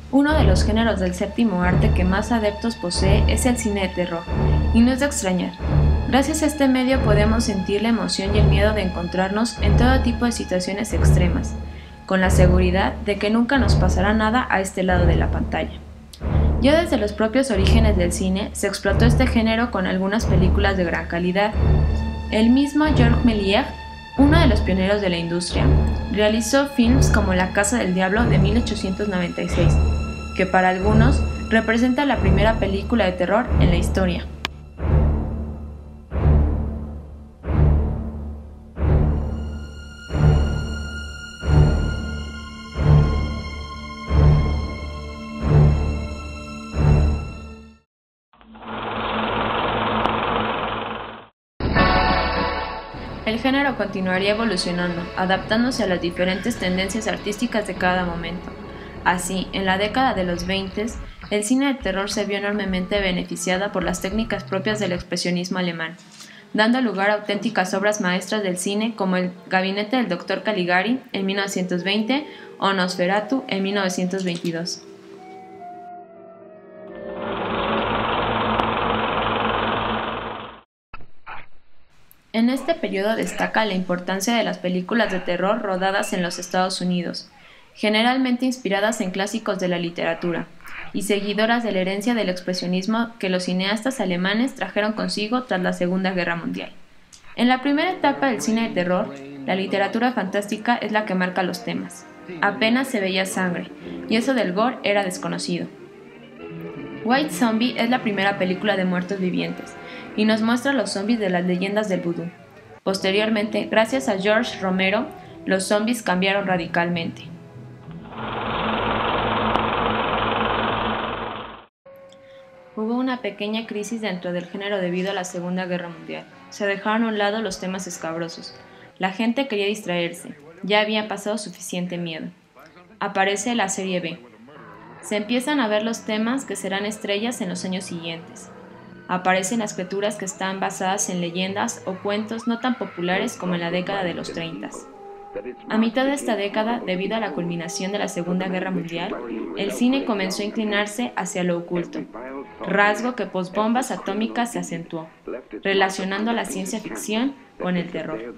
Uno de los géneros del séptimo arte que más adeptos posee es el cine de terror, y no es de extrañar. Gracias a este medio podemos sentir la emoción y el miedo de encontrarnos en todo tipo de situaciones extremas, con la seguridad de que nunca nos pasará nada a este lado de la pantalla. Ya desde los propios orígenes del cine se explotó este género con algunas películas de gran calidad. El mismo Georges Méliès, uno de los pioneros de la industria, realizó films como La Casa del Diablo de 1896, que para algunos representa la primera película de terror en la historia. El género continuaría evolucionando, adaptándose a las diferentes tendencias artísticas de cada momento. Así, en la década de los 20, el cine de terror se vio enormemente beneficiada por las técnicas propias del expresionismo alemán, dando lugar a auténticas obras maestras del cine como El gabinete del Dr. Caligari en 1920 o Nosferatu en 1922. En este periodo destaca la importancia de las películas de terror rodadas en los Estados Unidos, generalmente inspiradas en clásicos de la literatura, y seguidoras de la herencia del expresionismo que los cineastas alemanes trajeron consigo tras la Segunda Guerra Mundial. En la primera etapa del cine de terror, la literatura fantástica es la que marca los temas. Apenas se veía sangre, y eso del gore era desconocido. White Zombie es la primera película de muertos vivientes, y nos muestra los zombies de las leyendas del vudú. Posteriormente, gracias a George Romero, los zombies cambiaron radicalmente. Hubo una pequeña crisis dentro del género debido a la Segunda Guerra Mundial. Se dejaron a un lado los temas escabrosos. La gente quería distraerse. Ya habían pasado suficiente miedo. Aparece la serie B. Se empiezan a ver los temas que serán estrellas en los años siguientes. Aparecen las criaturas que están basadas en leyendas o cuentos no tan populares como en la década de los 30. A mitad de esta década, debido a la culminación de la Segunda Guerra Mundial, el cine comenzó a inclinarse hacia lo oculto, rasgo que post-bombas atómicas se acentuó, relacionando a la ciencia ficción con el terror.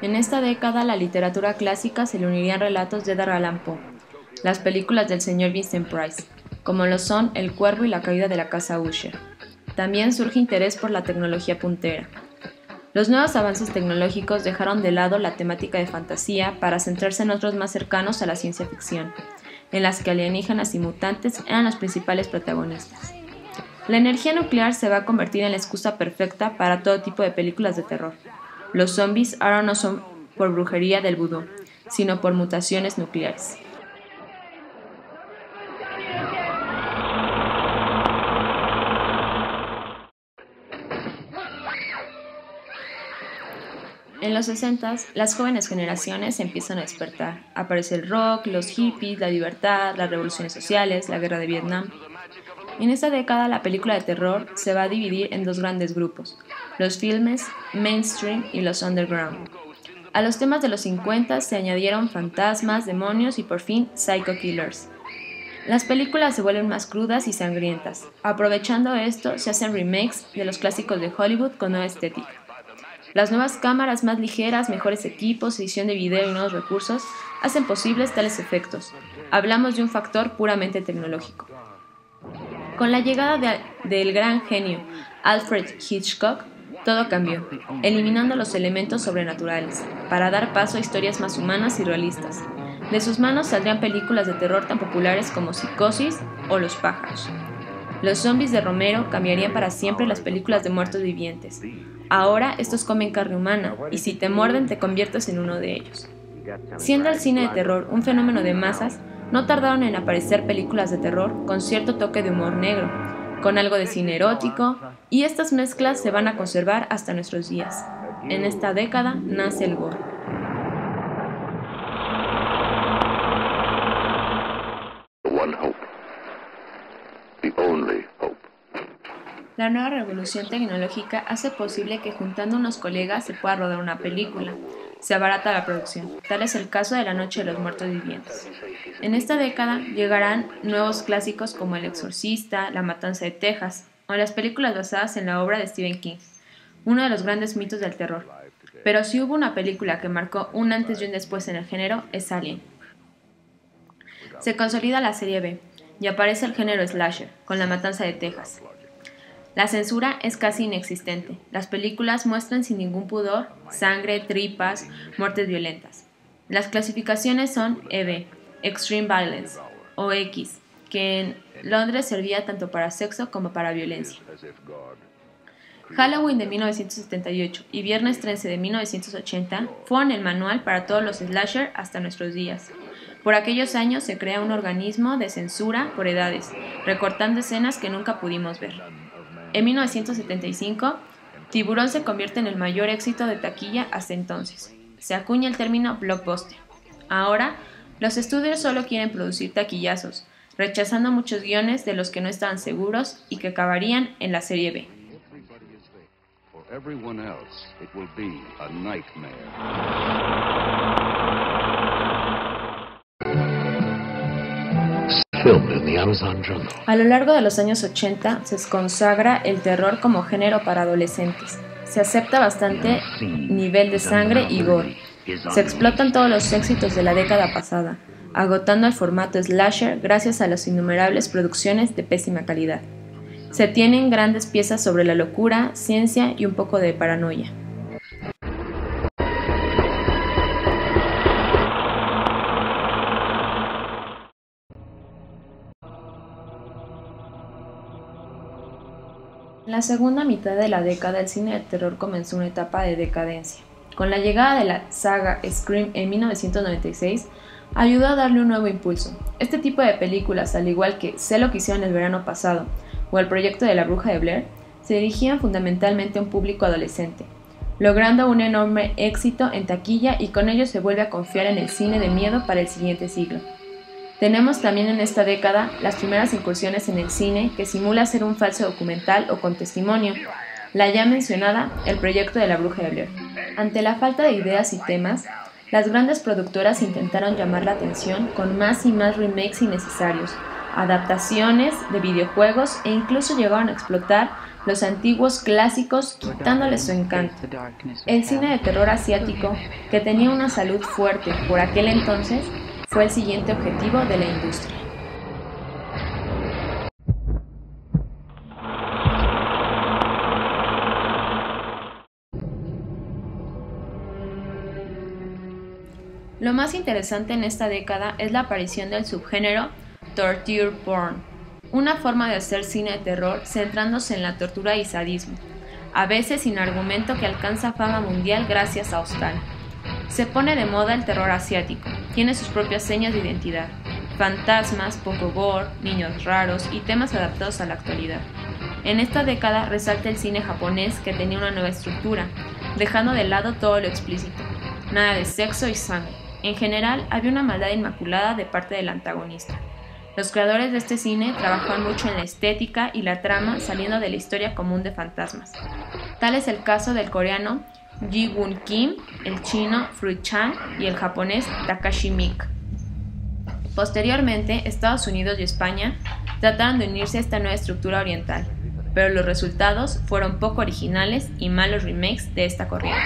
En esta década, la literatura clásica se le unirían relatos de Edgar Allan Poe, las películas del señor Vincent Price, como lo son El Cuervo y la caída de la casa Usher. También surge interés por la tecnología puntera. Los nuevos avances tecnológicos dejaron de lado la temática de fantasía para centrarse en otros más cercanos a la ciencia ficción, en las que alienígenas y mutantes eran los principales protagonistas. La energía nuclear se va a convertir en la excusa perfecta para todo tipo de películas de terror. Los zombies ahora no son por brujería del vudú, sino por mutaciones nucleares. En los 60s, las jóvenes generaciones empiezan a despertar. Aparece el rock, los hippies, la libertad, las revoluciones sociales, la guerra de Vietnam. En esta década, la película de terror se va a dividir en dos grandes grupos, los filmes mainstream y los underground. A los temas de los 50 se añadieron fantasmas, demonios y por fin psycho killers. Las películas se vuelven más crudas y sangrientas. Aprovechando esto, se hacen remakes de los clásicos de Hollywood con nueva estética. Las nuevas cámaras más ligeras, mejores equipos, edición de video y nuevos recursos hacen posibles tales efectos. Hablamos de un factor puramente tecnológico. Con la llegada del gran genio Alfred Hitchcock, todo cambió, eliminando los elementos sobrenaturales, para dar paso a historias más humanas y realistas. De sus manos saldrían películas de terror tan populares como Psicosis o Los pájaros. Los zombies de Romero cambiarían para siempre las películas de muertos vivientes. Ahora estos comen carne humana, y si te muerden te conviertes en uno de ellos. Siendo el cine de terror un fenómeno de masas, no tardaron en aparecer películas de terror con cierto toque de humor negro, con algo de cine erótico, y estas mezclas se van a conservar hasta nuestros días. En esta década nace el gore. One hope only hope. La nueva revolución tecnológica hace posible que juntando unos colegas se pueda rodar una película. Se abarata la producción. Tal es el caso de La Noche de los Muertos Vivientes. En esta década llegarán nuevos clásicos como El Exorcista, La Matanza de Texas o las películas basadas en la obra de Stephen King, uno de los grandes mitos del terror. Pero si hubo una película que marcó un antes y un después en el género, es Alien. Se consolida la serie B y aparece el género slasher, con La Matanza de Texas. La censura es casi inexistente. Las películas muestran sin ningún pudor sangre, tripas, muertes violentas. Las clasificaciones son EV, Extreme Violence, o X, que en Londres servía tanto para sexo como para violencia. Halloween de 1978 y Viernes 13 de 1980 fueron el manual para todos los slasher hasta nuestros días. Por aquellos años se crea un organismo de censura por edades, recortando escenas que nunca pudimos ver. En 1975, Tiburón se convierte en el mayor éxito de taquilla hasta entonces. Se acuña el término blockbuster. Ahora, los estudios solo quieren producir taquillazos, rechazando muchos guiones de los que no estaban seguros y que acabarían en la serie B. A lo largo de los años 80 se consagra el terror como género para adolescentes. Se acepta bastante nivel de sangre y gore. Se explotan todos los éxitos de la década pasada, agotando el formato slasher gracias a las innumerables producciones de pésima calidad. Se tienen grandes piezas sobre la locura, ciencia y un poco de paranoia. En la segunda mitad de la década, el cine de terror comenzó una etapa de decadencia. Con la llegada de la saga Scream en 1996, ayudó a darle un nuevo impulso. Este tipo de películas, al igual que Sé lo que hicieron el verano pasado o El proyecto de la bruja de Blair, se dirigían fundamentalmente a un público adolescente, logrando un enorme éxito en taquilla y con ello se vuelve a confiar en el cine de miedo para el siguiente siglo. Tenemos también en esta década las primeras incursiones en el cine que simula ser un falso documental o con testimonio, la ya mencionada El proyecto de la bruja de Blair. Ante la falta de ideas y temas, las grandes productoras intentaron llamar la atención con más y más remakes innecesarios, adaptaciones de videojuegos e incluso llegaron a explotar los antiguos clásicos quitándoles su encanto. El cine de terror asiático, que tenía una salud fuerte por aquel entonces, fue el siguiente objetivo de la industria. Lo más interesante en esta década es la aparición del subgénero torture porn, una forma de hacer cine de terror centrándose en la tortura y sadismo, a veces sin argumento, que alcanza fama mundial gracias a Hostal. Se pone de moda el terror asiático, tiene sus propias señas de identidad, fantasmas, poco gore, niños raros y temas adaptados a la actualidad. En esta década resalta el cine japonés, que tenía una nueva estructura, dejando de lado todo lo explícito, nada de sexo y sangre. En general, había una maldad inmaculada de parte del antagonista. Los creadores de este cine trabajaban mucho en la estética y la trama, saliendo de la historia común de fantasmas. Tal es el caso del coreano Ji-Woon Kim, el chino Fruit Chan y el japonés Takashi Miike. Posteriormente, Estados Unidos y España trataron de unirse a esta nueva estructura oriental, pero los resultados fueron poco originales y malos remakes de esta corriente.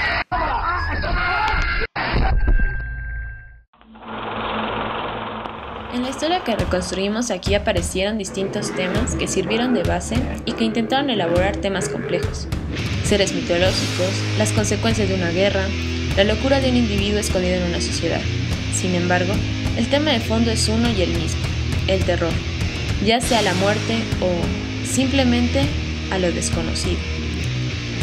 En la historia que reconstruimos aquí aparecieron distintos temas que sirvieron de base y que intentaron elaborar temas complejos. Seres mitológicos, las consecuencias de una guerra, la locura de un individuo escondido en una sociedad. Sin embargo, el tema de fondo es uno y el mismo, el terror, ya sea la muerte o simplemente a lo desconocido.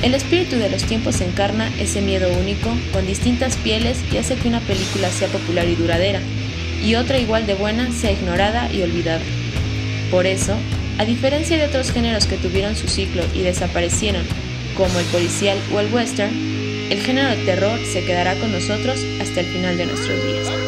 El espíritu de los tiempos encarna ese miedo único, con distintas pieles, y hace que una película sea popular y duradera, y otra igual de buena sea ignorada y olvidada. Por eso, a diferencia de otros géneros que tuvieron su ciclo y desaparecieron, como el policial o el western, el género de terror se quedará con nosotros hasta el final de nuestros días.